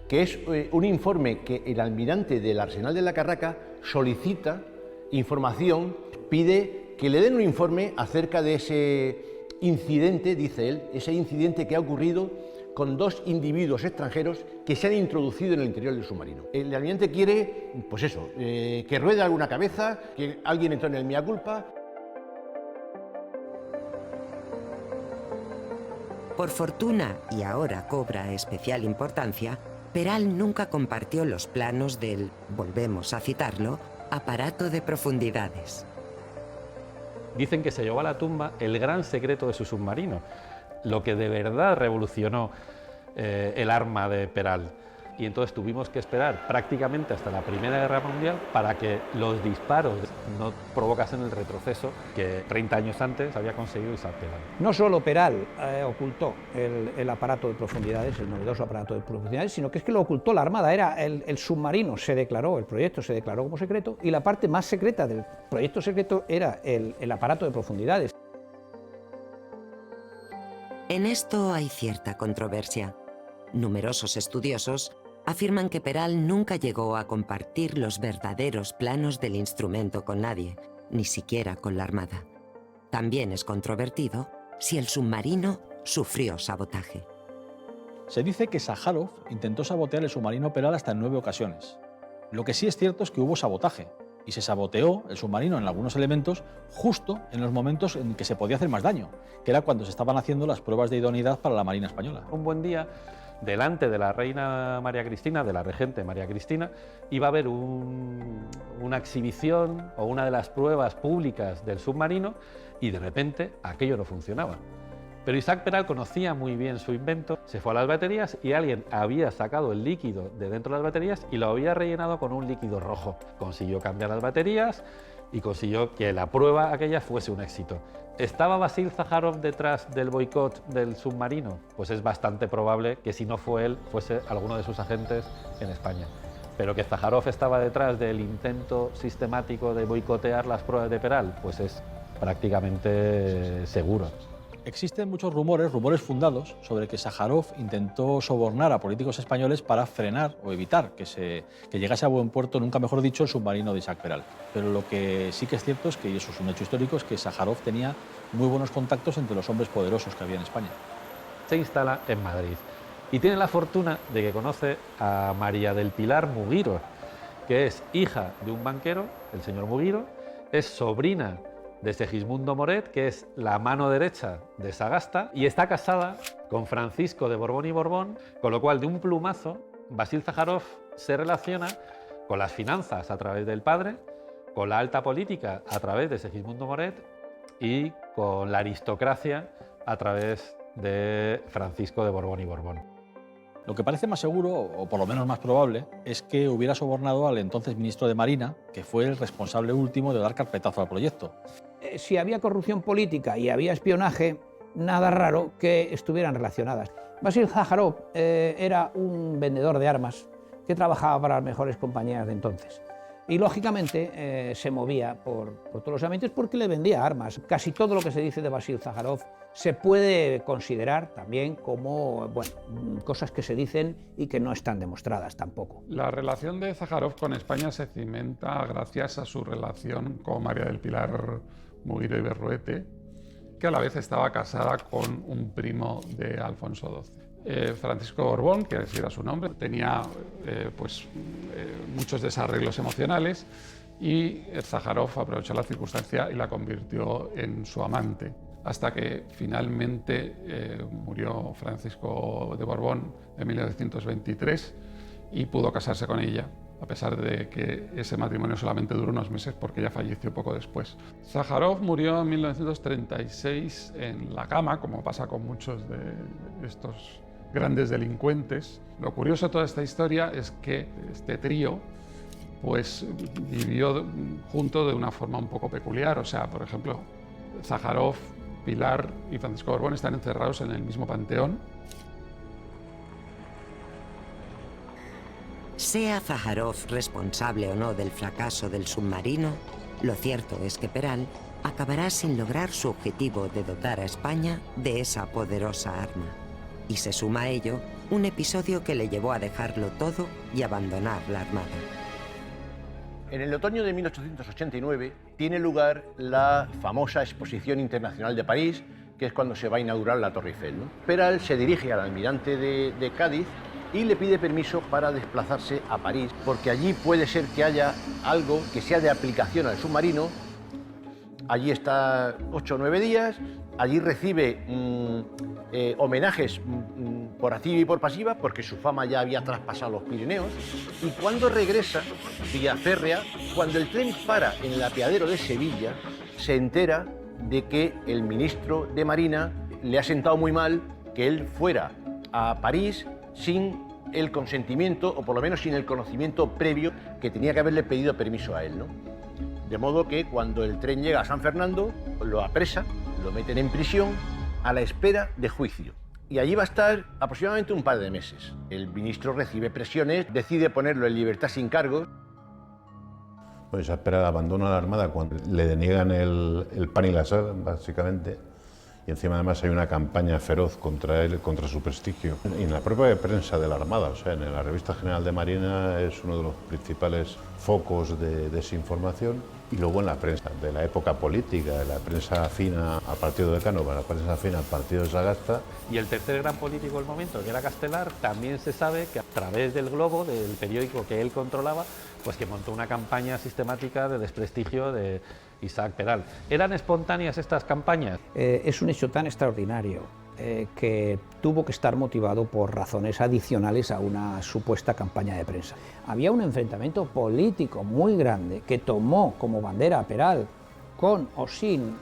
que es un informe que el almirante del Arsenal de la Carraca solicita información, pide que le den un informe acerca de ese incidente, dice él, ese incidente que ha ocurrido con 2 individuos extranjeros que se han introducido en el interior del submarino. El almirante quiere, pues eso, que ruede alguna cabeza, que alguien entró en el mea culpa. Por fortuna, y ahora cobra especial importancia, Peral nunca compartió los planos del, volvemos a citarlo, aparato de profundidades. Dicen que se llevó a la tumba el gran secreto de su submarino, lo que de verdad revolucionó el arma de Peral. y entonces tuvimos que esperar prácticamente hasta la Primera Guerra Mundial para que los disparos no provocasen el retroceso que 30 años antes había conseguido Isaac Peral. No solo Peral ocultó el aparato de profundidades, el novedoso aparato de profundidades, sino que es que lo ocultó la Armada. Era el submarino, se declaró, el proyecto se declaró como secreto, y la parte más secreta del proyecto secreto era el aparato de profundidades. En esto hay cierta controversia. Numerosos estudiosos afirman que Peral nunca llegó a compartir los verdaderos planos del instrumento con nadie, ni siquiera con la Armada. También es controvertido si el submarino sufrió sabotaje. Se dice que Sájarov intentó sabotear el submarino Peral hasta en 9 ocasiones. Lo que sí es cierto es que hubo sabotaje, y se saboteó el submarino en algunos elementos justo en los momentos en que se podía hacer más daño, que era cuando se estaban haciendo las pruebas de idoneidad para la Marina Española. Un buen día, delante de la reina María Cristina, de la regente María Cristina, iba a haber una exhibición o una de las pruebas públicas del submarino y de repente aquello no funcionaba. Pero Isaac Peral conocía muy bien su invento, se fue a las baterías y alguien había sacado el líquido de dentro de las baterías y lo había rellenado con un líquido rojo. Consiguió cambiar las baterías y consiguió que la prueba aquella fuese un éxito. ¿Estaba Vasil Sájarov detrás del boicot del submarino? Pues es bastante probable que si no fue él, fuese alguno de sus agentes en España. Pero que Sájarov estaba detrás del intento sistemático de boicotear las pruebas de Peral, pues es prácticamente seguro. Existen muchos rumores fundados, sobre que Sájarov intentó sobornar a políticos españoles para frenar o evitar que llegase a buen puerto, nunca mejor dicho, el submarino de Isaac Peral. Pero lo que sí que es cierto es que, y eso es un hecho histórico, es que Sájarov tenía muy buenos contactos entre los hombres poderosos que había en España. Se instala en Madrid y tiene la fortuna de que conoce a María del Pilar Muguiro, que es hija de un banquero, el señor Muguiro, es sobrina de Segismundo Moret, que es la mano derecha de Sagasta, y está casada con Francisco de Borbón y Borbón, con lo cual de un plumazo Vasil Sájarov se relaciona con las finanzas a través del padre, con la alta política a través de Segismundo Moret y con la aristocracia a través de Francisco de Borbón y Borbón. Lo que parece más seguro, o por lo menos más probable, es que hubiera sobornado al entonces ministro de Marina, que fue el responsable último de dar carpetazo al proyecto. Si había corrupción política y había espionaje, nada raro que estuvieran relacionadas. Vasil Sájarov era un vendedor de armas que trabajaba para las mejores compañías de entonces. Y lógicamente se movía por todos los ambientes porque le vendía armas. Casi todo lo que se dice de Vasil Sájarov se puede considerar también como cosas que se dicen y que no están demostradas tampoco. La relación de Sájarov con España se cimenta gracias a su relación con María del Pilar Muguiro y Berruete, que a la vez estaba casada con un primo de Alfonso XII. Francisco Borbón, que así era su nombre, tenía muchos desarreglos emocionales y Sájarov aprovechó la circunstancia y la convirtió en su amante, hasta que finalmente murió Francisco de Borbón en 1923 y pudo casarse con ella, a pesar de que ese matrimonio solamente duró unos meses porque ella falleció poco después. Sájarov murió en 1936 en la cama, como pasa con muchos de estos grandes delincuentes. Lo curioso de toda esta historia es que este trío vivió junto de una forma un poco peculiar. O sea, por ejemplo, Sájarov, Pilar y Francisco Borbón están encerrados en el mismo panteón. Sea Sájarov responsable o no del fracaso del submarino, lo cierto es que Peral acabará sin lograr su objetivo de dotar a España de esa poderosa arma. Y se suma a ello un episodio que le llevó a dejarlo todo y abandonar la Armada. En el otoño de 1889 tiene lugar la famosa Exposición Internacional de París, que es cuando se va a inaugurar la Torre Eiffel, ¿no? Peral se dirige al almirante de Cádiz y le pide permiso para desplazarse a París, porque allí puede ser que haya algo que sea de aplicación al submarino. Allí está 8 o 9 días, allí recibe homenajes por activa y por pasiva, porque su fama ya había traspasado los Pirineos, y cuando regresa, vía férrea, cuando el tren para en el apeadero de Sevilla, se entera de que el ministro de Marina le ha sentado muy mal que él fuera a París sin el consentimiento, o por lo menos sin el conocimiento previo que tenía que haberle pedido permiso a él, ¿no? De modo que cuando el tren llega a San Fernando, lo apresan, lo meten en prisión a la espera de juicio. Y allí va a estar aproximadamente un par de meses. El ministro recibe presiones, decide ponerlo en libertad sin cargos. Pues Isaac Peral abandona la Armada cuando le deniegan el pan y la sal, básicamente. Y encima además hay una campaña feroz contra él, contra su prestigio. Y en la propia prensa de la Armada, o sea, en la Revista General de Marina es uno de los principales focos de desinformación. Y luego en la prensa de la época política, la prensa afina al partido de Cánovas, la prensa afina al partido de Sagasta. Y el tercer gran político del momento, que era Castelar, también se sabe que a través del Globo, del periódico que él controlaba, pues que montó una campaña sistemática de desprestigio de Isaac Peral. ¿Eran espontáneas estas campañas? Es un hecho tan extraordinario que tuvo que estar motivado por razones adicionales a una supuesta campaña de prensa. Había un enfrentamiento político muy grande que tomó como bandera a Peral, con o sin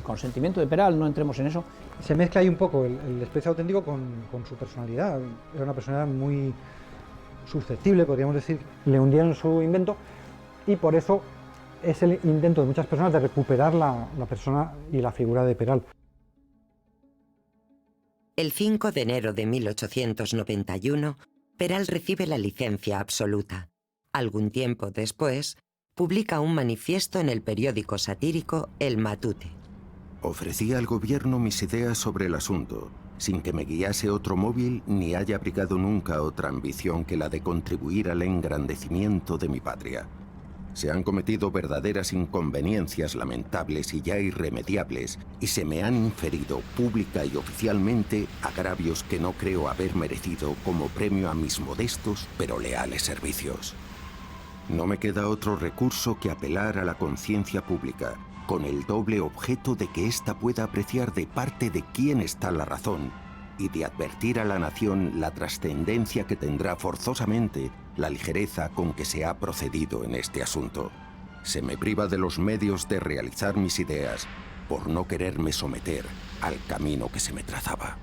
consentimiento de Peral, no entremos en eso. Se mezcla ahí un poco el desprecio auténtico con su personalidad. Era una personalidad muy susceptible, podríamos decir. Le hundieron su invento y por eso es el intento de muchas personas de recuperar la persona y la figura de Peral. El 5 de enero de 1891, Peral recibe la licencia absoluta. Algún tiempo después, publica un manifiesto en el periódico satírico El Matute. Ofrecí al gobierno mis ideas sobre el asunto, sin que me guiase otro móvil ni haya abrigado nunca otra ambición que la de contribuir al engrandecimiento de mi patria. Se han cometido verdaderas inconveniencias lamentables y ya irremediables, y se me han inferido pública y oficialmente agravios que no creo haber merecido como premio a mis modestos pero leales servicios. No me queda otro recurso que apelar a la conciencia pública, con el doble objeto de que ésta pueda apreciar de parte de quién está la razón y de advertir a la nación la trascendencia que tendrá forzosamente la ligereza con que se ha procedido en este asunto. Se me priva de los medios de realizar mis ideas por no quererme someter al camino que se me trazaba.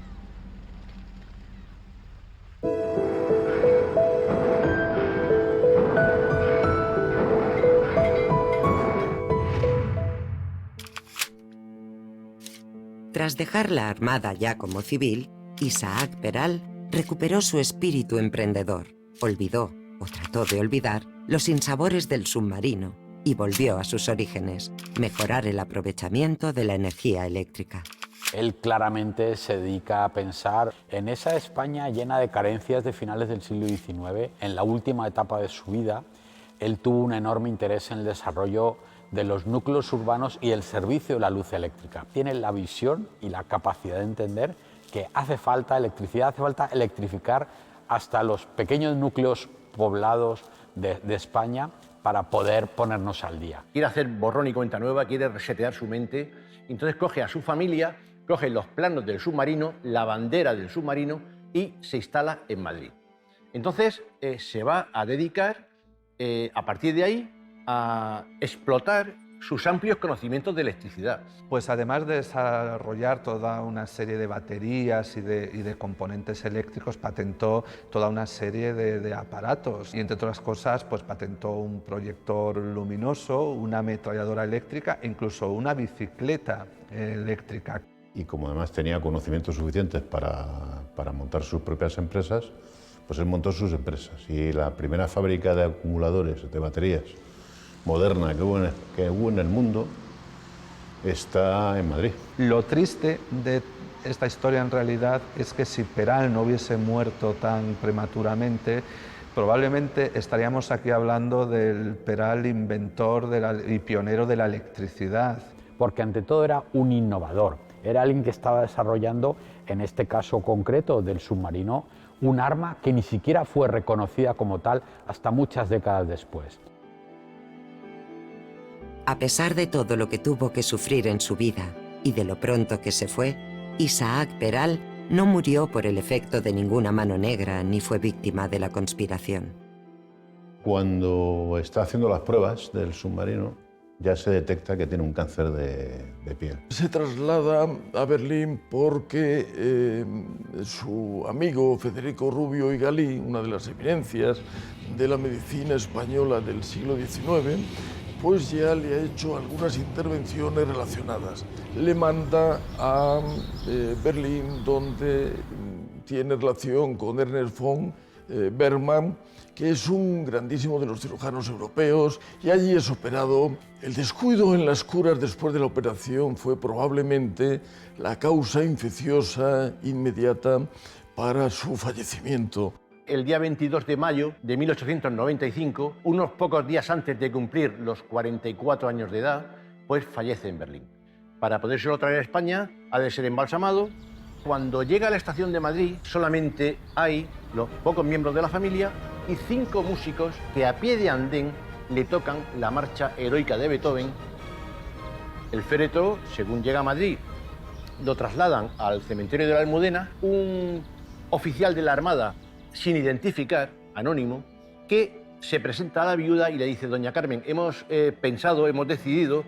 Tras dejar la Armada ya como civil, Isaac Peral recuperó su espíritu emprendedor, olvidó, o trató de olvidar, los sinsabores del submarino y volvió a sus orígenes, mejorar el aprovechamiento de la energía eléctrica. Él claramente se dedica a pensar en esa España llena de carencias de finales del siglo XIX. En la última etapa de su vida, él tuvo un enorme interés en el desarrollo de los núcleos urbanos y el servicio de la luz eléctrica. Tiene la visión y la capacidad de entender que hace falta electricidad, hace falta electrificar hasta los pequeños núcleos poblados de España para poder ponernos al día. Quiere hacer borrón y cuenta nueva, quiere resetear su mente, entonces coge a su familia, coge los planos del submarino, la bandera del submarino y se instala en Madrid. Entonces se va a dedicar, a partir de ahí, a explotar sus amplios conocimientos de electricidad. Pues además de desarrollar toda una serie de baterías y de componentes eléctricos, patentó toda una serie de aparatos y entre otras cosas pues patentó un proyector luminoso, una ametralladora eléctrica e incluso una bicicleta eléctrica. Y como además tenía conocimientos suficientes para montar sus propias empresas, pues él montó sus empresas y la primera fábrica de acumuladores de baterías moderna que hubo en el mundo está en Madrid. Lo triste de esta historia en realidad es que si Peral no hubiese muerto tan prematuramente, probablemente estaríamos aquí hablando del Peral inventor y pionero de la electricidad. Porque ante todo era un innovador, era alguien que estaba desarrollando, en este caso concreto del submarino, un arma que ni siquiera fue reconocida como tal hasta muchas décadas después. A pesar de todo lo que tuvo que sufrir en su vida y de lo pronto que se fue, Isaac Peral no murió por el efecto de ninguna mano negra ni fue víctima de la conspiración. Cuando está haciendo las pruebas del submarino, ya se detecta que tiene un cáncer de piel. Se traslada a Berlín porque su amigo Federico Rubio y Galí, una de las eminencias de la medicina española del siglo XIX, pues ya le ha hecho algunas intervenciones relacionadas. Le manda a Berlín, donde tiene relación con Ernest von Bergmann, que es un grandísimo de los cirujanos europeos, y allí es operado. El descuido en las curas después de la operación fue probablemente la causa infecciosa inmediata para su fallecimiento. El día 22 de mayo de 1895, unos pocos días antes de cumplir los 44 años de edad, pues fallece en Berlín. Para podérselo traer a España, ha de ser embalsamado. Cuando llega a la estación de Madrid, solamente hay los pocos miembros de la familia y 5 músicos que a pie de andén le tocan la marcha heroica de Beethoven. El féretro, según llega a Madrid, lo trasladan al cementerio de la Almudena. Un oficial de la Armada, sin identificar, anónimo, que se presenta a la viuda y le dice: doña Carmen, hemos decidido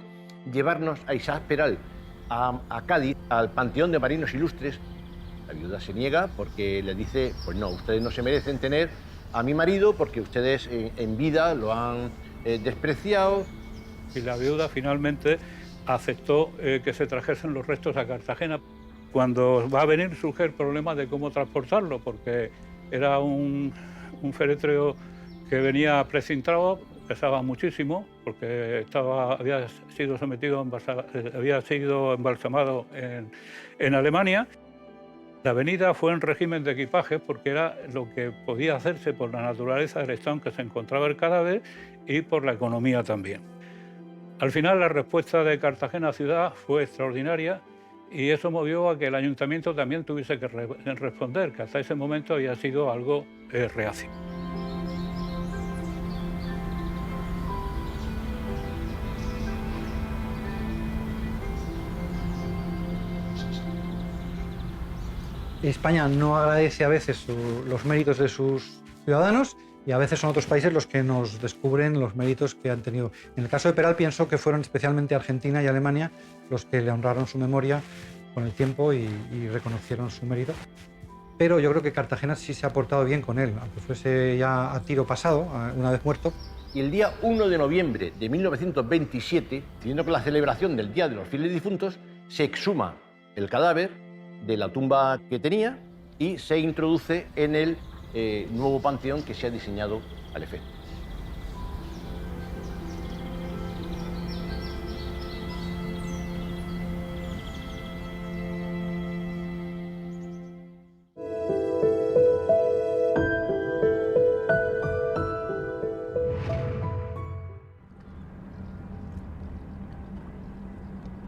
llevarnos a Isaac Peral a Cádiz, al Panteón de Marinos Ilustres. La viuda se niega porque le dice: pues no, ustedes no se merecen tener a mi marido porque ustedes en vida lo han despreciado. Y la viuda finalmente aceptó que se trajesen los restos a Cartagena. Cuando va a venir surge el problema de cómo transportarlo, porque era un féretro que venía precintado, pesaba muchísimo, porque había sido embalsamado en Alemania. La venida fue en régimen de equipaje porque era lo que podía hacerse por la naturaleza del estado en que se encontraba el cadáver y por la economía también. Al final la respuesta de Cartagena ciudad fue extraordinaria y eso movió a que el ayuntamiento también tuviese que responder, que hasta ese momento había sido algo reacio. España no agradece a veces los méritos de sus ciudadanos y a veces son otros países los que nos descubren los méritos que han tenido. En el caso de Peral pienso que fueron especialmente Argentina y Alemania los que le honraron su memoria con el tiempo y reconocieron su mérito. Pero yo creo que Cartagena sí se ha portado bien con él, aunque fuese ya a tiro pasado, una vez muerto. Y el día 1 de noviembre de 1927, siguiendo con la celebración del Día de los Fieles Difuntos, se exhuma el cadáver de la tumba que tenía y se introduce en el nuevo panteón que se ha diseñado al efecto.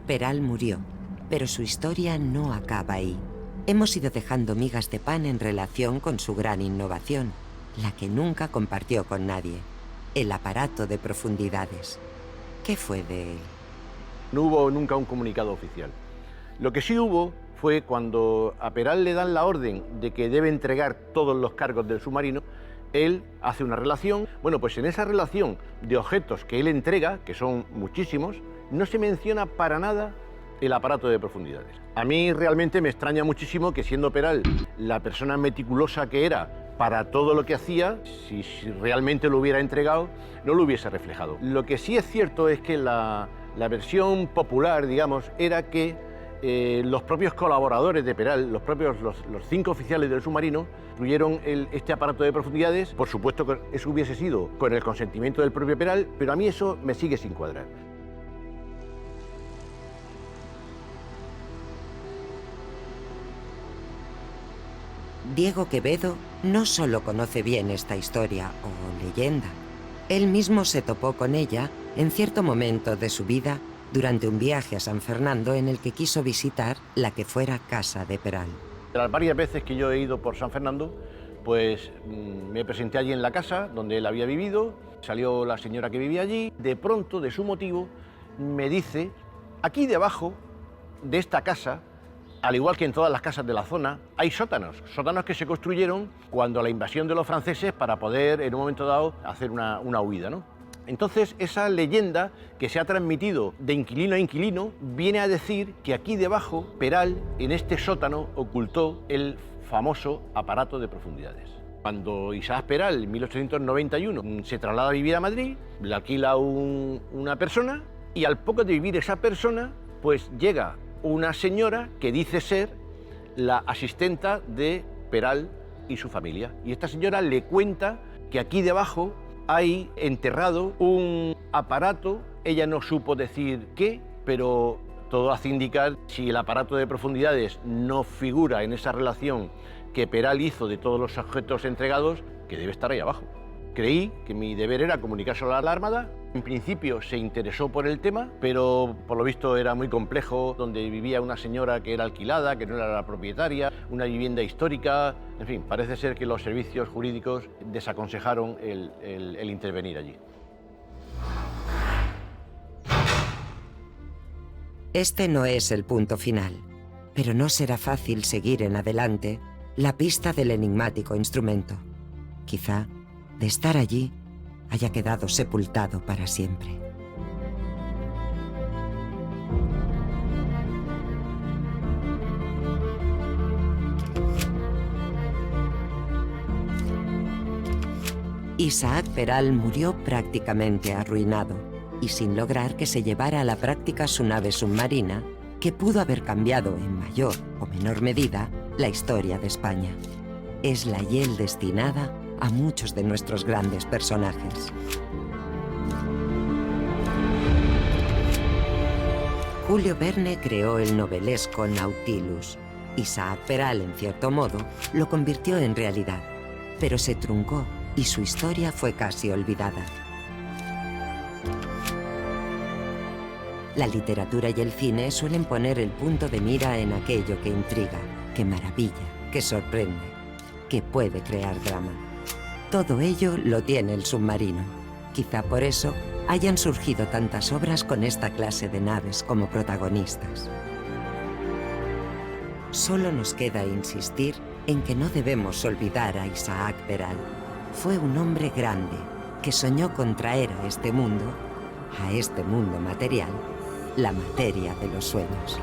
Peral murió, pero su historia no acaba ahí. Hemos ido dejando migas de pan en relación con su gran innovación, la que nunca compartió con nadie, el aparato de profundidades. ¿Qué fue de él? No hubo nunca un comunicado oficial. Lo que sí hubo fue cuando a Peral le dan la orden de que debe entregar todos los cargos del submarino, él hace una relación. Bueno, pues en esa relación de objetos que él entrega, que son muchísimos, no se menciona para nada el aparato de profundidades. A mí realmente me extraña muchísimo que, siendo Peral la persona meticulosa que era para todo lo que hacía, si realmente lo hubiera entregado, no lo hubiese reflejado. Lo que sí es cierto es que la versión popular, digamos, era que los propios colaboradores de Peral, los 5 oficiales del submarino, construyeron este aparato de profundidades. Por supuesto que eso hubiese sido con el consentimiento del propio Peral, pero a mí eso me sigue sin cuadrar. Diego Quevedo no solo conoce bien esta historia o leyenda, él mismo se topó con ella en cierto momento de su vida durante un viaje a San Fernando en el que quiso visitar la que fuera casa de Peral. De las varias veces que yo he ido por San Fernando, pues me presenté allí en la casa donde él había vivido, salió la señora que vivía allí, de pronto, de su motivo, me dice: aquí debajo de esta casa, al igual que en todas las casas de la zona, hay sótanos que se construyeron cuando la invasión de los franceses para poder, en un momento dado, hacer una huida, ¿no? Entonces, esa leyenda que se ha transmitido de inquilino a inquilino viene a decir que aquí debajo Peral, en este sótano, ocultó el famoso aparato de profundidades. Cuando Isaac Peral, en 1891, se traslada a vivir a Madrid, le alquila una persona y al poco de vivir esa persona, pues llega una señora que dice ser la asistenta de Peral y su familia. Y esta señora le cuenta que aquí debajo hay enterrado un aparato, ella no supo decir qué, pero todo hace indicar, si el aparato de profundidades no figura en esa relación que Peral hizo de todos los objetos entregados, que debe estar ahí abajo. Creí que mi deber era comunicárselo a la Armada. En principio se interesó por el tema, pero por lo visto era muy complejo, donde vivía una señora que era alquilada, que no era la propietaria, una vivienda histórica. En fin, parece ser que los servicios jurídicos desaconsejaron el intervenir allí. Este no es el punto final, pero no será fácil seguir en adelante la pista del enigmático instrumento. Quizá, de estar allí, haya quedado sepultado para siempre. Isaac Peral murió prácticamente arruinado y sin lograr que se llevara a la práctica su nave submarina, que pudo haber cambiado en mayor o menor medida la historia de España. Es la hiel destinada a muchos de nuestros grandes personajes. Julio Verne creó el novelesco Nautilus. Isaac Peral, en cierto modo, lo convirtió en realidad, pero se truncó y su historia fue casi olvidada. La literatura y el cine suelen poner el punto de mira en aquello que intriga, que maravilla, que sorprende, que puede crear drama. Todo ello lo tiene el submarino. Quizá por eso hayan surgido tantas obras con esta clase de naves como protagonistas. Solo nos queda insistir en que no debemos olvidar a Isaac Peral. Fue un hombre grande que soñó con traer a este mundo material, la materia de los sueños.